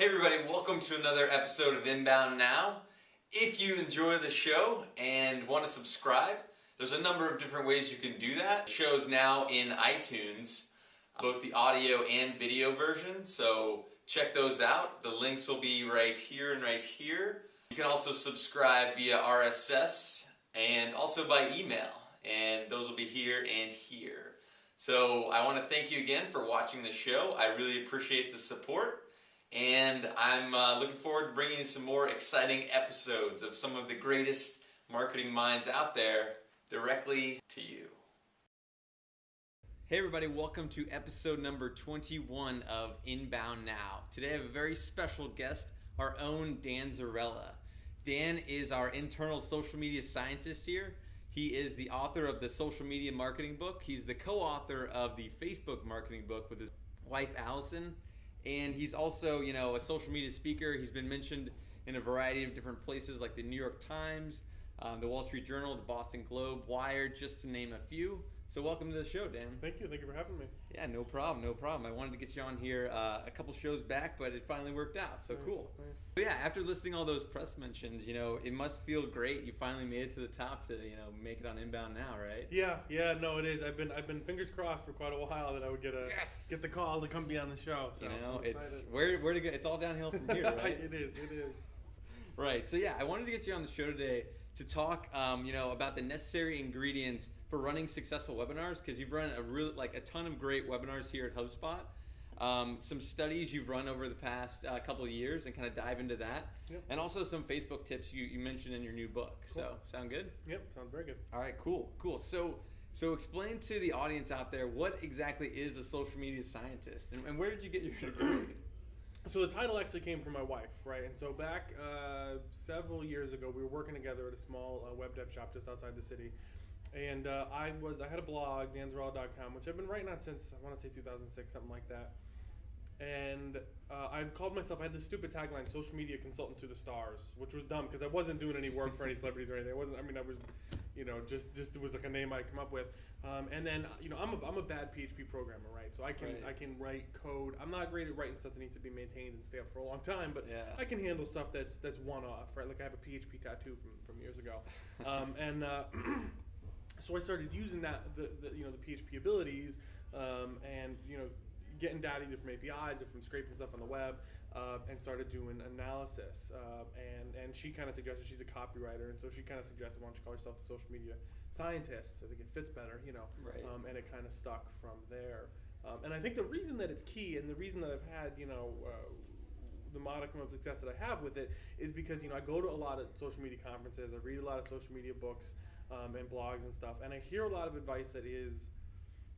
everybody, welcome to another episode of Inbound Now. If you enjoy the show and want to subscribe, there's a number of different ways you can do that. The show's now in iTunes, both the audio and video version, so check those out. The links will be right here and right here. You can also subscribe via RSS and also by email, and those will be here and here. So I want to thank you again for watching the show. I really appreciate the support. And I'm looking forward to bringing you some more exciting episodes of some of the greatest marketing minds out there directly to you. Hey everybody, welcome to episode number 21 of Inbound Now. Today I have a very special guest, our own Dan Zarrella. Dan is our internal social media scientist here. He is the author of the social media marketing book. He's the co-author of the Facebook marketing book with his wife Allison. And he's also, a social media speaker. He's been mentioned in a variety of different places like the New York Times, the Wall Street Journal, the Boston Globe, Wired, just to name a few. So welcome to the show, Dan. Thank you for having me. Yeah, no problem. I wanted to get you on here a couple shows back, but it finally worked out, so nice, cool. Nice. But yeah, after listing all those press mentions, it must feel great. You finally made it to the top to, make it on Inbound Now, right? Yeah, no, it is. I've been fingers crossed for quite a while that I would get the call to come be on the show. So it's where to go. It's all downhill from here, right? It is. Right. So yeah, I wanted to get you on the show today to talk, about the necessary ingredients for running successful webinars, because you've run a ton of great webinars here at HubSpot. Some studies you've run over the past couple of years, and kind of dive into that. Yep. And also some Facebook tips you mentioned in your new book. Cool. So sound good? Yep, sounds very good. All right, cool. So explain to the audience out there, what exactly is a social media scientist, and where did you get your degree? So the title actually came from my wife, right? And so back several years ago, we were working together at a small web dev shop just outside the city. And I had a blog, danzarrella.com, which I've been writing on since, I want to say 2006, something like that. And I called myself, I had this stupid tagline, social media consultant to the stars, which was dumb because I wasn't doing any work for any celebrities or anything. It was like a name I come up with. And then, I'm a bad PHP programmer, right? So I can write code. I'm not great at writing stuff that needs to be maintained and stay up for a long time, but yeah. I can handle stuff that's one-off, right? Like I have a PHP tattoo from years ago. So I started using the PHP abilities, and getting data either from APIs or from scraping stuff on the web, and started doing analysis. And she kind of suggested, she's a copywriter, and so she kind of suggested, why don't you call yourself a social media scientist? I think it fits better, Right. And it kind of stuck from there. And I think the reason that it's key, and the reason that I've had the modicum of success that I have with it, is because I go to a lot of social media conferences, I read a lot of social media books, and blogs and stuff, and I hear a lot of advice that is,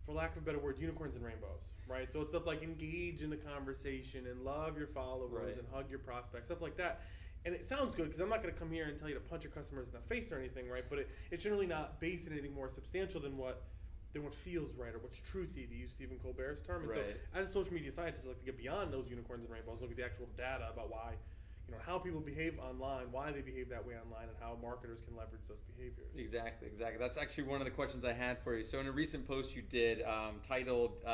for lack of a better word, unicorns and rainbows, right? So it's stuff like engage in the conversation and love your followers, right, and hug your prospects, stuff like that. And it sounds good, because I'm not going to come here and tell you to punch your customers in the face or anything, right? But it's generally not based in anything more substantial than what feels right, or what's truthy, to use Stephen Colbert's term. And right. So as a social media scientist, I like to get beyond those unicorns and rainbows, look at the actual data about why, how people behave online, why they behave that way online, and how marketers can leverage those behaviors. Exactly. That's actually one of the questions I had for you. So in a recent post you did titled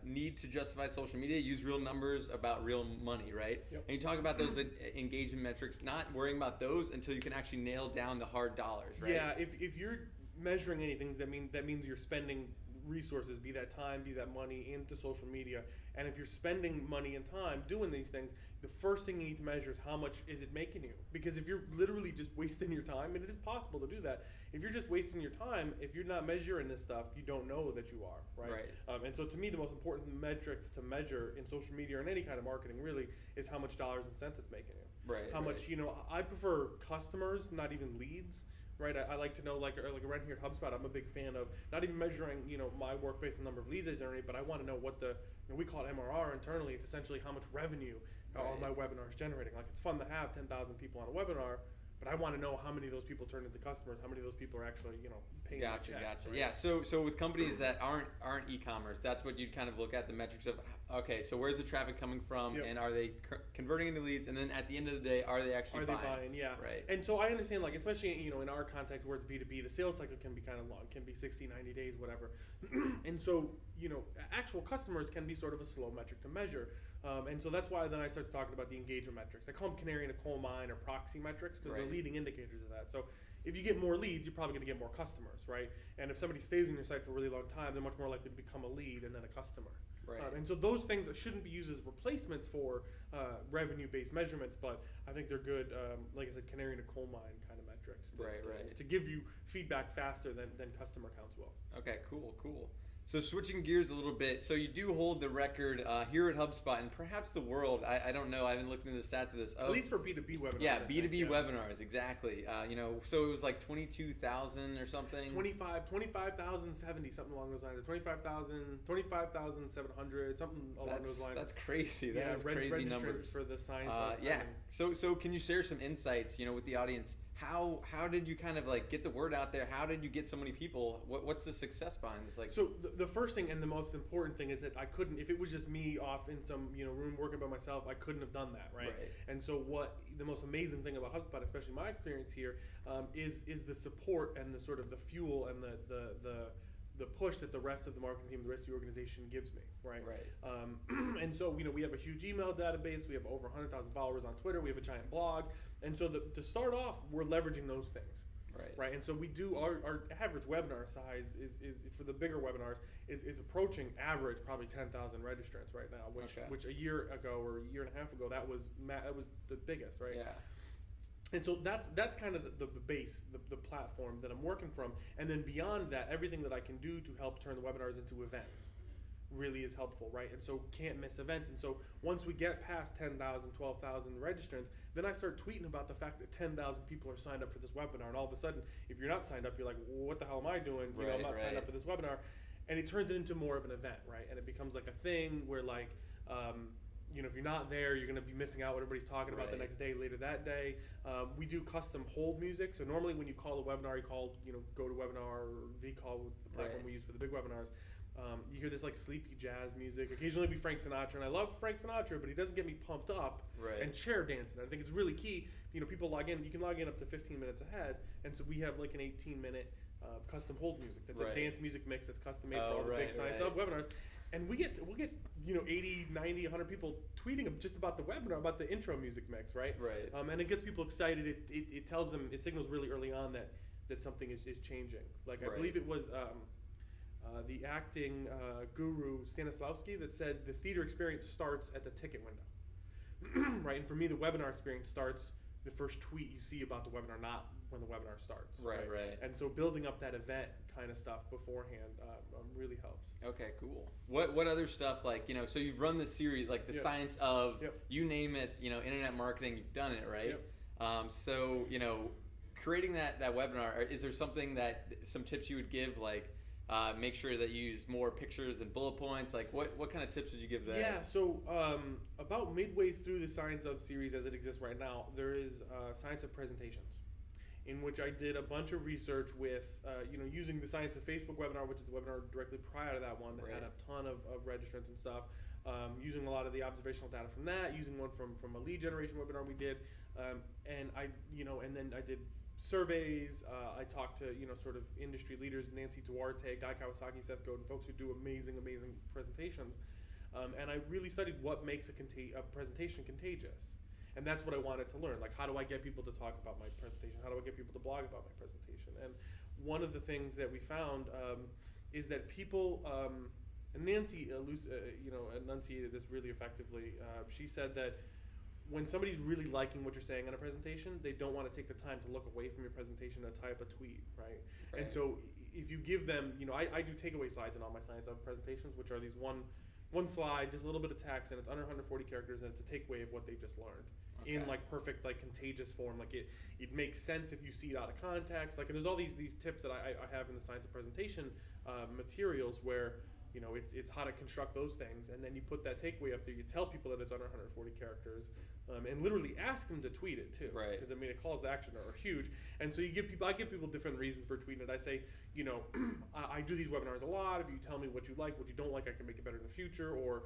Need to Justify Social Media, Use Real Numbers About Real Money, right? Yep. And you talk about those engagement metrics, not worrying about those until you can actually nail down the hard dollars, right? Yeah, if you're measuring anything, that means you're spending resources, be that time, be that money, into social media. And if you're spending money and time doing these things, the first thing you need to measure is how much is it making you. Because if you're literally just wasting your time, and it is possible to do that, if you're just wasting your time, if you're not measuring this stuff, you don't know that you are, right? And so to me, the most important metrics to measure in social media or in any kind of marketing really is how much dollars and cents it's making you. Right. How much, I prefer customers, not even leads. Right, I like to know, like around here at HubSpot, I'm a big fan of not even measuring, my work based on the number of leads I generate, but I want to know what we call it MRR internally. It's essentially how much revenue are my webinars generating. Like, it's fun to have 10,000 people on a webinar, but I want to know how many of those people turn into customers, how many of those people are actually, paying the checks. Gotcha. Right? Yeah. So with companies that aren't e-commerce, that's what you'd kind of look at, the metrics of, okay, so where's the traffic coming from, yep, and are they converting into leads, and then at the end of the day, are they actually buying? Yeah. Right. And so I understand, like, especially, in our context where it's B2B, the sales cycle can be kind of long, can be 60, 90 days, whatever. And so actual customers can be sort of a slow metric to measure. And so that's why then I started talking about the engagement metrics. I call them canary in a coal mine or proxy metrics because they're leading indicators of that. So if you get more leads, you're probably going to get more customers, right? And if somebody stays on your site for a really long time, they're much more likely to become a lead and then a customer. Right. And so those things shouldn't be used as replacements for revenue-based measurements, but I think they're good, like I said, canary in a coal mine kind of metrics to give you feedback faster than customer counts will. Okay, cool. So switching gears a little bit, so you do hold the record here at HubSpot and perhaps the world. I don't know. I haven't looked into the stats of this. At least for B2B webinars. Yeah, B2B webinars, exactly. So it was like 22,000 or something. 25,070, something along those lines. 25,700, something along those lines. That's crazy. That's crazy numbers for the science. Yeah. So can you share some insights, with the audience? How did you kind of like get the word out there? How did you get so many people? What's the success behind this? Like, so the first thing and the most important thing is that I couldn't, if it was just me off in some room working by myself, I couldn't have done that, right? And so what the most amazing thing about HubSpot, especially my experience here, is the support and the sort of the fuel and the push that the rest of the marketing team, the rest of the organization gives me, right? And so, we have a huge email database. We have over 100,000 followers on Twitter. We have a giant blog. And so to start off, we're leveraging those things, right? And so we do, our average webinar size is for the bigger webinars, is approaching average probably 10,000 registrants right now, which a year ago or a year and a half ago, that was the biggest, right? Yeah. And so that's kind of the base, the platform that I'm working from. And then beyond that, everything that I can do to help turn the webinars into events really is helpful, right? And so can't miss events. And so once we get past 10,000, 12,000 registrants, then I start tweeting about the fact that 10,000 people are signed up for this webinar. And all of a sudden, if you're not signed up, you're like, well, what the hell am I doing? I'm not signed up for this webinar. And it turns it into more of an event, right? And it becomes like a thing where like, if you're not there, you're going to be missing out what everybody's talking about the next day, later that day. We do custom hold music. So normally when you call a webinar, you call, GoToWebinar or vCall, the platform we use for the big webinars. You hear this like sleepy jazz music. Occasionally it'll be Frank Sinatra, and I love Frank Sinatra, but he doesn't get me pumped up and chair dancing. I think it's really key. People log in. You can log in up to 15 minutes ahead, and so we have like an 18-minute custom hold music. That's a dance music mix that's custom made for all the big science of webinars. And we'll get 80, 90, 100 people tweeting just about the webinar, about the intro music mix, right? And it gets people excited. It tells them, it signals really early on that something is changing. Like I believe it was the acting guru Stanislavski that said the theater experience starts at the ticket window, right? And for me, the webinar experience starts the first tweet you see about the webinar, not when the webinar starts. Right. And so building up that event kind of stuff beforehand really helps. Okay, cool. What other stuff, like, so you've run this series, like the science of, you name it, internet marketing, you've done it, right? So, creating that webinar, is there something some tips you would give, like, make sure that you use more pictures and bullet points? Like, what kind of tips would you give there? Yeah, so about midway through the Science of series as it exists right now, there is Science of presentations, in which I did a bunch of research with, using the Science of Facebook webinar, which is the webinar directly prior to that one that had a ton of registrants and stuff, using a lot of the observational data from that, using one from a lead generation webinar we did, and then I did surveys. I talked to sort of industry leaders, Nancy Duarte, Guy Kawasaki, Seth Godin, folks who do amazing presentations, and I really studied what makes a presentation contagious. And that's what I wanted to learn. Like, how do I get people to talk about my presentation? How do I get people to blog about my presentation? And one of the things that we found is that people, and Nancy enunciated this really effectively. She said that when somebody's really liking what you're saying in a presentation, they don't want to take the time to look away from your presentation and type a tweet, right? And so if you give them, I do takeaway slides in all my Science of presentations, which are these one slide, just a little bit of text, and it's under 140 characters, and it's a takeaway of what they just learned. In like perfect, like contagious form. Like it makes sense if you see it out of context. Like, and there's all these tips that I have in the Science of presentation materials where it's how to construct those things, and then you put that takeaway up there. You tell people that it's under 140 characters, and literally ask them to tweet it too. Right. Because calls to action are huge, and so I give people different reasons for tweeting it. I say, I do these webinars a lot. If you tell me what you like, what you don't like, I can make it better in the future. Or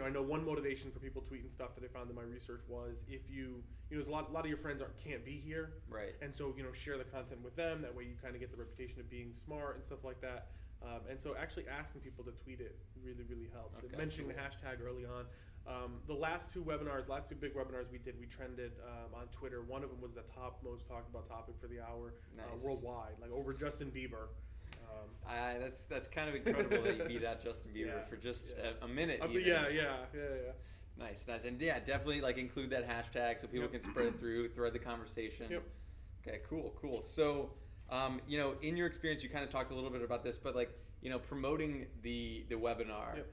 I know one motivation for people tweeting stuff that I found in my research was if there's a lot of your friends can't be here, right? And so share the content with them. That way you kind of get the reputation of being smart and stuff like that. And so actually asking people to tweet it really helps. Okay, Mentioning cool. the hashtag early on. The last two big webinars we did, we trended on Twitter. One of them was the top most talked about topic for the hour Nice. Worldwide, like over Justin Bieber. That's kind of incredible that you beat out Justin Bieber Yeah, for just yeah. a minute. Yeah. Nice. And yeah, definitely like include that hashtag so people can spread it through, thread the conversation. Yep. Okay, cool. So, in your experience, you kind of talked a little bit about this, but like, promoting the webinar. Yep.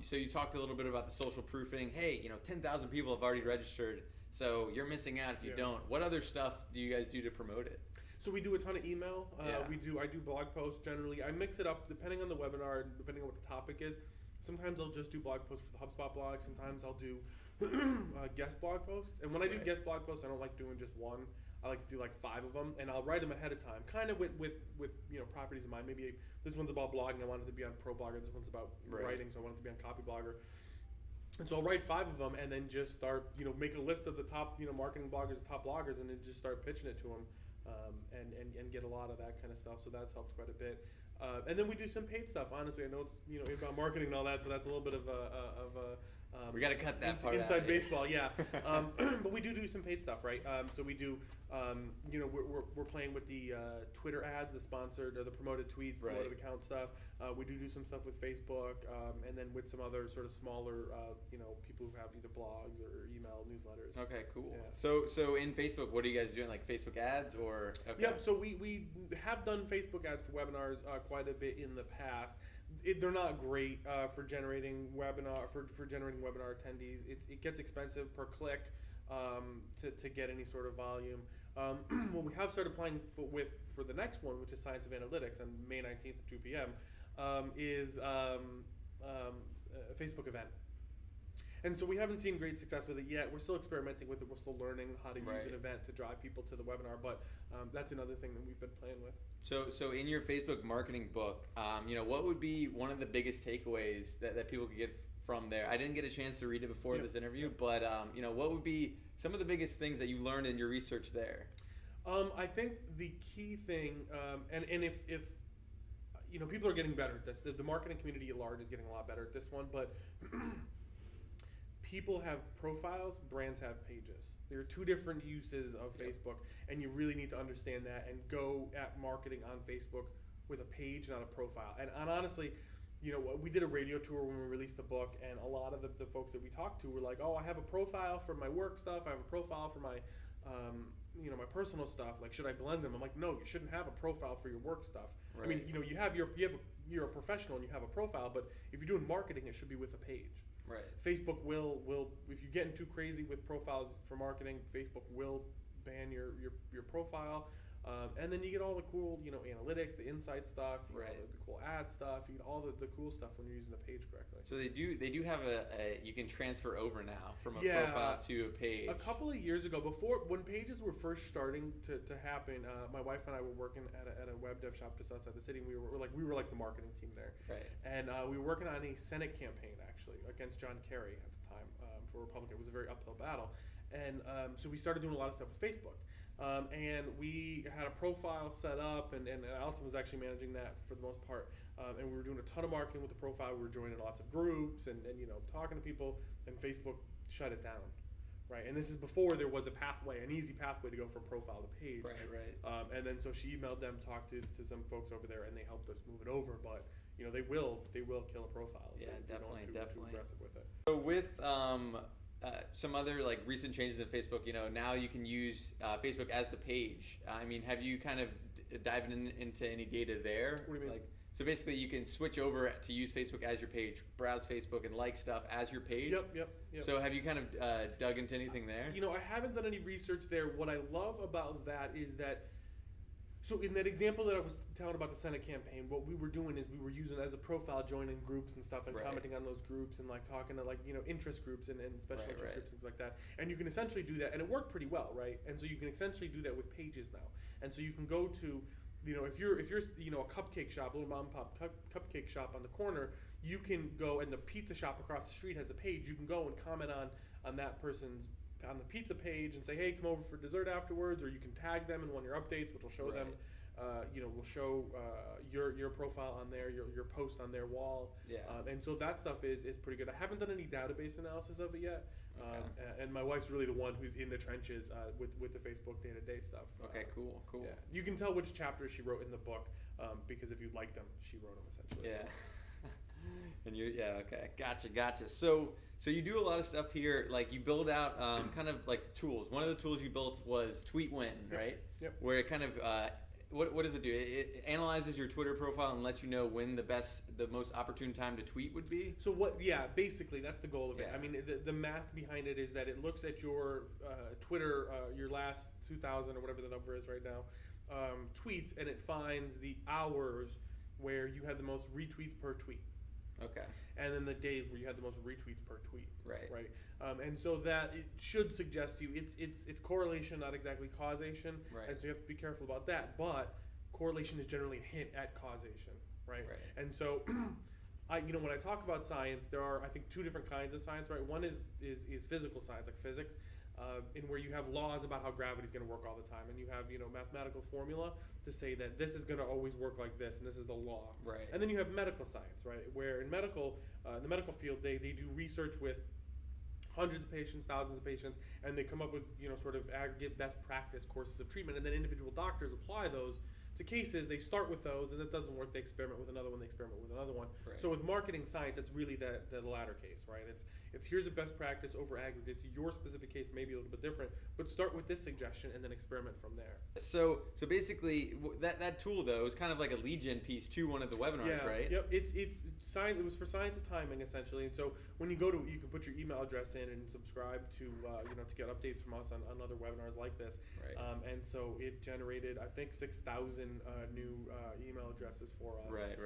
So you talked a little bit about the social proofing. Hey, 10,000 people have already registered, so you're missing out if you don't. What other stuff do you guys do to promote it? So we do a ton of email. I do blog posts generally. I mix it up depending on the webinar, depending on what the topic is. Sometimes I'll just do blog posts for the HubSpot blog. Sometimes I'll do guest blog posts. And when I do guest blog posts, I don't like doing just one. I like to do like 5 of them, and I'll write them ahead of time, kind of with properties in mind. Maybe this one's about blogging, I want it to be on ProBlogger. This one's about writing, so I want it to be on Copyblogger. And so I'll write 5 of them, and then just start, make a list of the top, marketing bloggers, top bloggers, and then just start pitching it to them, and get a lot of that kind of stuff. So that's helped quite a bit. And then we do some paid stuff. Honestly, I know it's inbound marketing and all that, so that's a little bit of a we got to cut that part inside out, baseball, yeah. But we do some paid stuff, right? So we do, we're playing with the Twitter ads, the sponsored or the promoted tweets, promoted account stuff. We do some stuff with Facebook, and then with some other sort of smaller, people who have either blogs or email newsletters. Okay, cool. Yeah. So in Facebook, what are you guys doing? Like Facebook ads or? Okay. Yep. So we have done Facebook ads for webinars quite a bit in the past. They're not great for generating webinar attendees. It gets expensive per click to get any sort of volume. What we have started playing for the next one, which is Science of Analytics on May 19th at 2 p.m., is a Facebook event. And so we haven't seen great success with it yet. We're still experimenting with it. We're still learning how to use an event to drive people to the webinar. But that's another thing that we've been playing with. So in your Facebook marketing book, what would be one of the biggest takeaways that people could get from there? I didn't get a chance to read it before this interview, but what would be some of the biggest things that you learned in your research there? I think the key thing, and if people are getting better at this, the marketing community at large is getting a lot better at this one, but people have profiles, brands have pages. There are 2 different uses of Facebook, and you really need to understand that and go at marketing on Facebook with a page, not a profile. And honestly, we did a radio tour when we released the book, and a lot of the folks that we talked to were like, "Oh, I have a profile for my work stuff. I have a profile for my, my personal stuff. Like, should I blend them?" I'm like, "No, you shouldn't have a profile for your work stuff. Right. I mean, you're a professional and you have a profile, but if you're doing marketing, it should be with a page." Right. Facebook will if you're getting too crazy with profiles for marketing, Facebook will ban your profile, and then you get all the cool analytics, the insight stuff, the cool ad stuff, you get all the cool stuff when you're using the page correctly. So they do have you can transfer over now from a profile to a page. A couple of years ago, when pages were first starting to happen, my wife and I were working at a web dev shop just outside the city. And we were like the marketing team there, right? And we were working on a Senate campaign actually against John Kerry at the time for Republican. It was a very uphill battle, and so we started doing a lot of stuff with Facebook. And we had a profile set up, and Allison was actually managing that for the most part. And we were doing a ton of marketing with the profile. We were joining lots of groups and talking to people, and Facebook shut it down, right? And this is before there was an easy pathway to go from profile to page. Right. And then so she emailed them, talked to some folks over there, and they helped us move it over. But they will kill a profile. Yeah, definitely. Too aggressive with it. So with some other like recent changes in Facebook, now you can use Facebook as the page. I mean, have you kind of diving into any data there? What do you mean? So basically, you can switch over to use Facebook as your page, browse Facebook, and like stuff as your page. Yep. So have you kind of dug into anything there? I haven't done any research there. What I love about that is that, so in that example that I was telling about the Senate campaign, what we were doing is we were using it as a profile, joining groups and stuff, and commenting on those groups, and like talking to interest groups and special interest groups, things like that. And you can essentially do that, and it worked pretty well, right? And so you can essentially do that with pages now. And so you can go to, if you're a cupcake shop, a little mom and pop cupcake shop on the corner, you can go, and the pizza shop across the street has a page. You can go and comment on that person's on the pizza page and say, hey, come over for dessert afterwards, or you can tag them in one of your updates, which will show them will show your profile on there, your post on their wall. Yeah. And so that stuff is pretty good. I haven't done any database analysis of it yet. Okay. And my wife's really the one who's in the trenches with the Facebook day-to-day stuff. Okay, cool. Yeah. You can tell which chapters she wrote in the book because if you liked them, she wrote them essentially. Yeah. And okay, gotcha. So you do a lot of stuff here. Like you build out kind of like tools. One of the tools you built was Tweet Win, right? Yep. Where it kind of what does it do? It analyzes your Twitter profile and lets you know when the most opportune time to tweet would be. So basically that's the goal of it. Yeah. I mean, the math behind it is that it looks at your Twitter, your last 2,000 or whatever the number is right now, tweets, and it finds the hours where you had the most retweets per tweet. Okay. And then the days where you had the most retweets per tweet. Right. And so that it should suggest to you it's correlation, not exactly causation. Right. And so you have to be careful about that. But correlation is generally a hint at causation, right? And so, when I talk about science, there are I think two different kinds of science, right? One is physical science, like physics. In where you have laws about how gravity is going to work all the time, and you have mathematical formula to say that this is going to always work like this, and this is the law. Right. And then you have medical science, right? Where in medical, the medical field, they do research with hundreds of patients, thousands of patients, and they come up with sort of aggregate best practice courses of treatment, and then individual doctors apply those to cases. They start with those, and if it doesn't work, they experiment with another one. They experiment with another one. Right. So with marketing science, it's really the latter case, right? It's here's a best practice over aggregate. Your specific case may be a little bit different, but start with this suggestion and then experiment from there. So basically, that tool though is kind of like a lead gen piece to one of the webinars, right? Yep. It's science. It was for science of timing essentially. And so when you you can put your email address in and subscribe to to get updates from us on other webinars like this. Right. And so it generated I think 6,000 new email addresses for us. Right.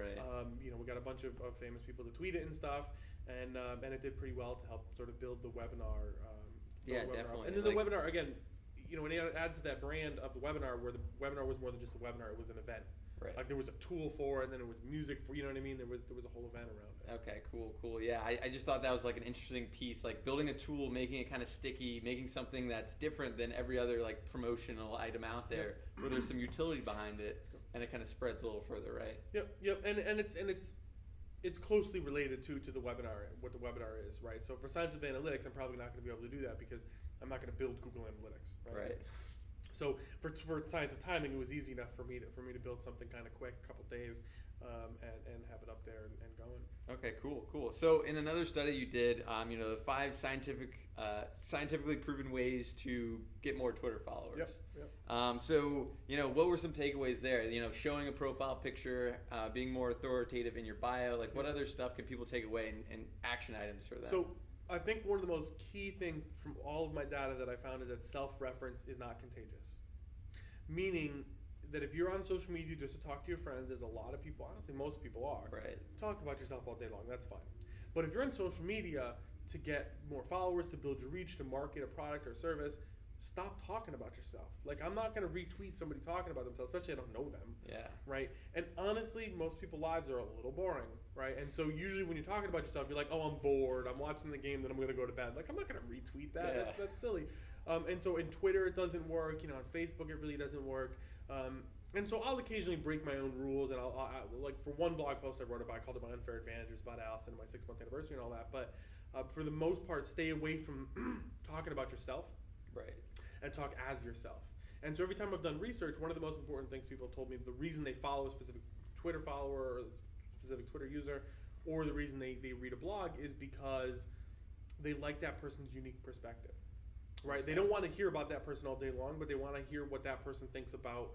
We got a bunch of famous people to tweet it and stuff, and it did pretty well to help sort of build the webinar. Definitely. And then the webinar again, when you add to that brand of the webinar, where the webinar was more than just a webinar, it was an event. Right. Like there was a tool for it, and then it was music for, you know what I mean? There was a whole event around it. Okay, cool. Yeah, I just thought that was like an interesting piece, like building a tool, making it kind of sticky, making something that's different than every other like promotional item out there, where there's some utility behind it, and it kind of spreads a little further, right? Yep. And it's closely related to the webinar, what the webinar is, right? So for Science of Analytics, I'm probably not going to be able to do that because I'm not going to build Google Analytics, right? Right. So for Science of Timing, it was easy enough for me to build something kind of quick, a couple days, and have it up there and going. Okay, cool. So in another study you did, the 5 scientifically proven ways to get more Twitter followers. Yep. So what were some takeaways there? Showing a profile picture, being more authoritative in your bio. Like what other stuff can people take away and action items for that? So I think one of the most key things from all of my data that I found is that self-reference is not contagious. Meaning that if you're on social media just to talk to your friends, as a lot of people, honestly most people are, right. Talk about yourself all day long, that's fine. But if you're on social media to get more followers, to build your reach, to market a product or service, stop talking about yourself. Like I'm not going to retweet somebody talking about themselves, especially I don't know them. Yeah. Right? And honestly, most people's lives are a little boring, right? And so usually when you're talking about yourself, you're like, oh, I'm bored, I'm watching the game, then I'm going to go to bed. Like I'm not going to retweet that. Yeah. That's silly. And so in Twitter, it doesn't work. On Facebook, it really doesn't work. And so I'll occasionally break my own rules, and I'll like for one blog post I wrote about, I called it My Unfair Advantage. It was about Allison and my 6-month anniversary and all that. But for the most part, stay away from talking about yourself. Right. And talk as yourself. And so every time I've done research, one of the most important things people have told me, the reason they follow a specific Twitter follower or a specific Twitter user, or the reason they read a blog is because they like that person's unique perspective. Right? They don't want to hear about that person all day long, but they want to hear what that person thinks about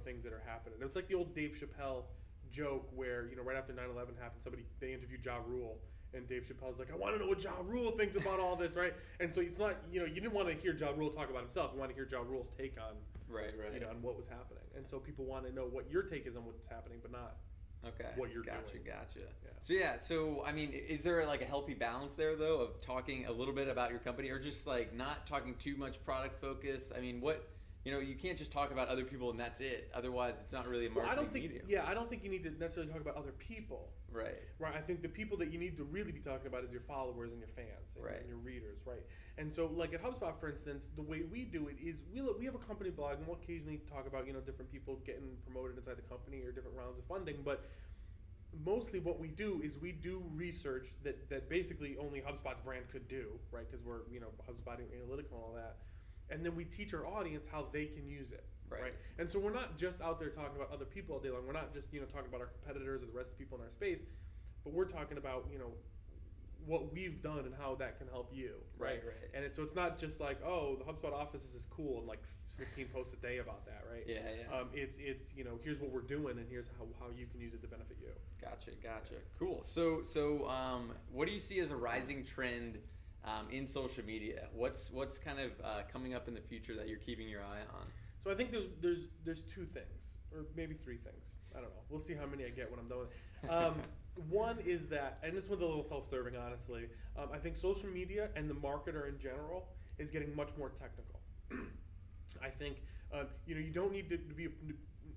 things that are happening. It's like the old Dave Chappelle joke where, right after 9/11 happened, they interviewed Ja Rule. And Dave Chappelle's like, I want to know what Ja Rule thinks about all this, right? And so it's not, you didn't want to hear Ja Rule talk about himself. You want to hear Ja Rule's take on, right. On what was happening. And so people want to know what your take is on what's happening, but not what you're doing. Gotcha. Yeah. So I mean, is there like a healthy balance there though of talking a little bit about your company, or just like not talking too much product focus? I mean, what you can't just talk about other people and that's it. Otherwise, it's not really a marketing medium. Yeah, I don't think you need to necessarily talk about other people. Right. Right. I think the people that you need to really be talking about is your followers and your fans and your readers. Right. And so, like at HubSpot, for instance, the way we do it is we have a company blog, and we'll occasionally talk about different people getting promoted inside the company or different rounds of funding, but mostly what we do is we do research that basically only HubSpot's brand could do, right? Because we're HubSpot analytical and all that, and then we teach our audience how they can use it, right? And so we're not just out there talking about other people all day long. We're not just talking about our competitors or the rest of the people in our space, but we're talking about what we've done and how that can help you, right? And so it's not just like, oh, the HubSpot office is cool and like 15 posts a day about that, right? It's here's what we're doing and here's how you can use it to benefit you. Gotcha. Cool. So what do you see as a rising trend in social media? What's kind of coming up in the future that you're keeping your eye on? So I think there's two things, or maybe three things. I don't know. We'll see how many I get when I'm done with it. One is that, and this one's a little self-serving, honestly. I think social media and the marketer in general is getting much more technical. I think you don't need to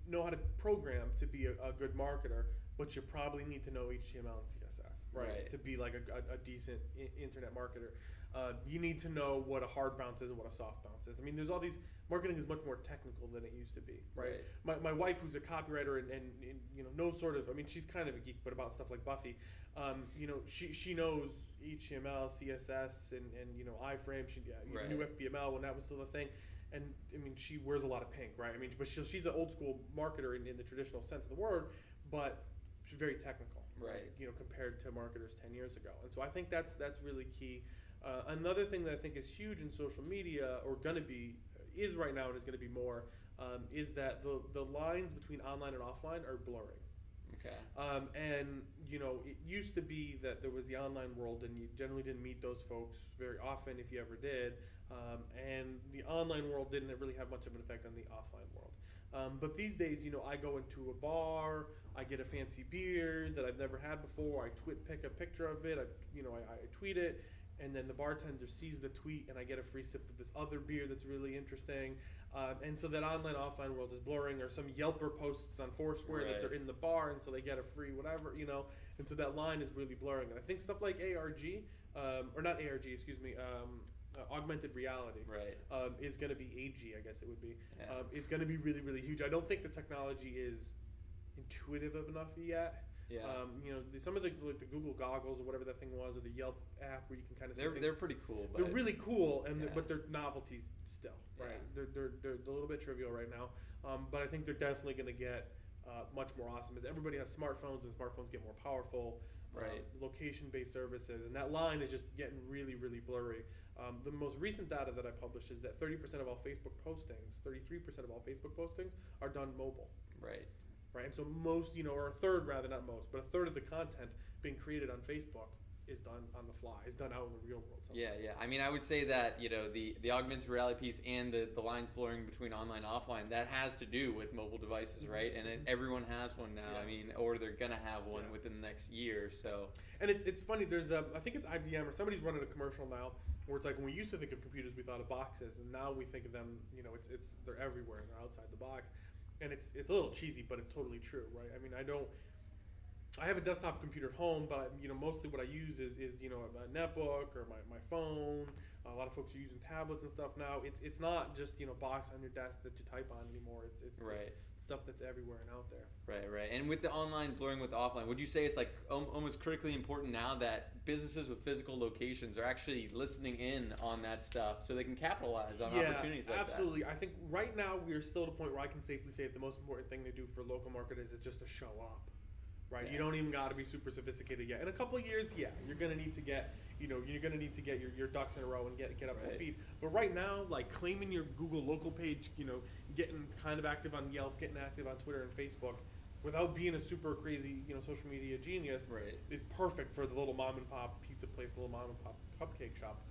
know how to program to be a good marketer, but you probably need to know HTML and CSS, right? To be like a decent internet marketer. You need to know what a hard bounce is and what a soft bounce is. I mean, there's all these. Marketing is much more technical than it used to be, right? My wife, who's a copywriter and knows sort of. I mean, she's kind of a geek, but about stuff like Buffy, she knows HTML, CSS, and iframe. She knew FBML when that was still a thing. And I mean, she wears a lot of pink, right? I mean, but she's an old school marketer in the traditional sense of the word, but she's very technical, right? Compared to marketers 10 years ago. And so I think that's really key. Another thing that I think is huge in social media, or is right now and is going to be more, is that the lines between online and offline are blurring. Okay. And it used to be that there was the online world, and you generally didn't meet those folks very often, if you ever did. And the online world didn't really have much of an effect on the offline world. But these days, I go into a bar, I get a fancy beer that I've never had before. I pick a picture of it. I tweet it. And then the bartender sees the tweet, and I get a free sip of this other beer that's really interesting. And so that online-offline world is blurring, or some Yelper posts on Foursquare that they're in the bar, and so they get a free whatever, And so that line is really blurring. And I think stuff like ARG, or not ARG, excuse me, augmented reality, is going to be AG, I guess it would be. It's going to be really, really huge. I don't think the technology is intuitive enough yet. Some of the Google goggles or whatever that thing was, or the Yelp app where you can kind of see they're pretty cool. But they're really cool, but they're novelties still, right? They're a little bit trivial right now, but I think they're definitely going to get much more awesome as everybody has smartphones, and smartphones get more powerful. Location-based services, and that line is just getting really, really blurry. The most recent data that I published is that 30% of all Facebook postings, 33% of all Facebook postings are done mobile. Right, and so most, or a third rather, not most, but a third of the content being created on Facebook is done on the fly, is done out in the real world. Yeah. I mean, I would say that, the augmented reality piece and the lines blurring between online and offline, that has to do with mobile devices, right? And everyone has one now, I mean, or they're going to have one within the next year, so. And it's funny, there's I think it's IBM or somebody's running a commercial now where it's like, when we used to think of computers, we thought of boxes, and now we think of them, they're everywhere and they're outside the box. And it's a little cheesy, but it's totally true, right? I mean, I have a desktop computer at home, but mostly what I use is a netbook or my phone. A lot of folks are using tablets and stuff now. It's not just box on your desk that you type on anymore. It's just stuff that's everywhere and out there. Right. And with the online blurring with the offline, would you say it's like almost critically important now that businesses with physical locations are actually listening in on that stuff so they can capitalize on opportunities like absolutely. I think right now we are still at a point where I can safely say that the most important thing to do for local marketers is just to show up. Right, you don't even got to be super sophisticated yet. In a couple of years, you're gonna need to get, your ducks in a row and get up to speed. But right now, like claiming your Google local page, getting kind of active on Yelp, getting active on Twitter and Facebook, without being a super crazy, social media genius, is perfect for the little mom and pop pizza place, the little mom and pop cupcake shop.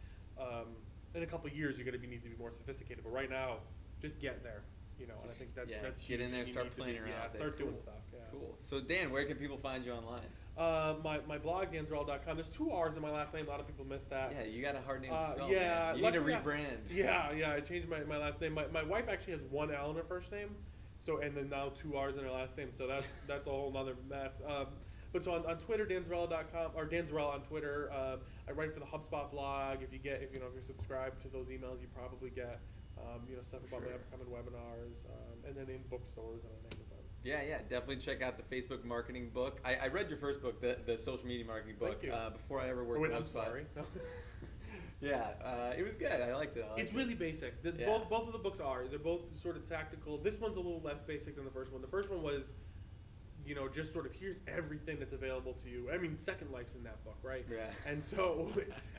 In a couple of years, you're gonna need to be more sophisticated. But right now, just get there. And I think that's get in there, start playing around. Start doing stuff. Cool. So Dan, where can people find you online? My blog, danzarrella.com. There's 2 R's in my last name. A lot of people miss that. Yeah, you got a hard name to spell. Yeah, man. You need to luckily rebrand. Yeah, I changed my last name. My wife actually has 1 L in her first name, so and then now 2 R's in her last name. So that's a whole nother mess. But so on Twitter, danzarrella.com or danzarrella on Twitter. I write for the HubSpot blog. If you're subscribed to those emails, you probably get stuff about my upcoming webinars, and then in bookstores and on Amazon. Yeah, definitely check out the Facebook marketing book. I read your first book, the social media marketing book, before I ever worked at HubSpot. I'm sorry. No. Yeah, it was good. I liked it. It's really basic. Both of the books are. They're both sort of tactical. This one's a little less basic than the first one. The first one was, just sort of here's everything that's available to you. I mean, Second Life's in that book, right? Yeah. And so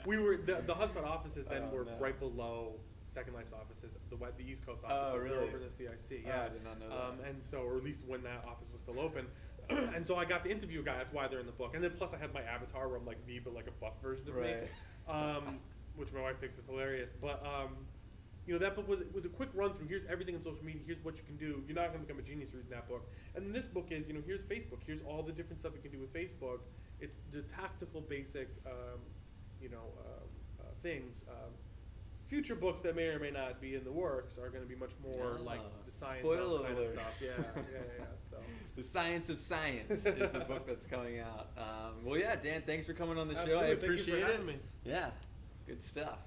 we were the HubSpot offices then were right below Second Life's offices, the East Coast offices. Oh, really? They're over in the CIC. Yeah, I did not know that. And so, or at least when that office was still open. And so I got the interview guy. That's why they're in the book. And then plus I have my avatar where I'm like me, but like a buff version of me, which my wife thinks is hilarious. But that book was a quick run through. Here's everything in social media. Here's what you can do. You're not going to become a genius reading that book. And then this book is, here's Facebook. Here's all the different stuff you can do with Facebook. It's the tactical, basic, things. Future books that may or may not be in the works are going to be much more like the science Spoiler kind alert. of stuff. Yeah. So The Science of Science is the book that's coming out. Dan, thanks for coming on the show. I Absolutely. appreciate Thank you for it. having me. Yeah, good stuff.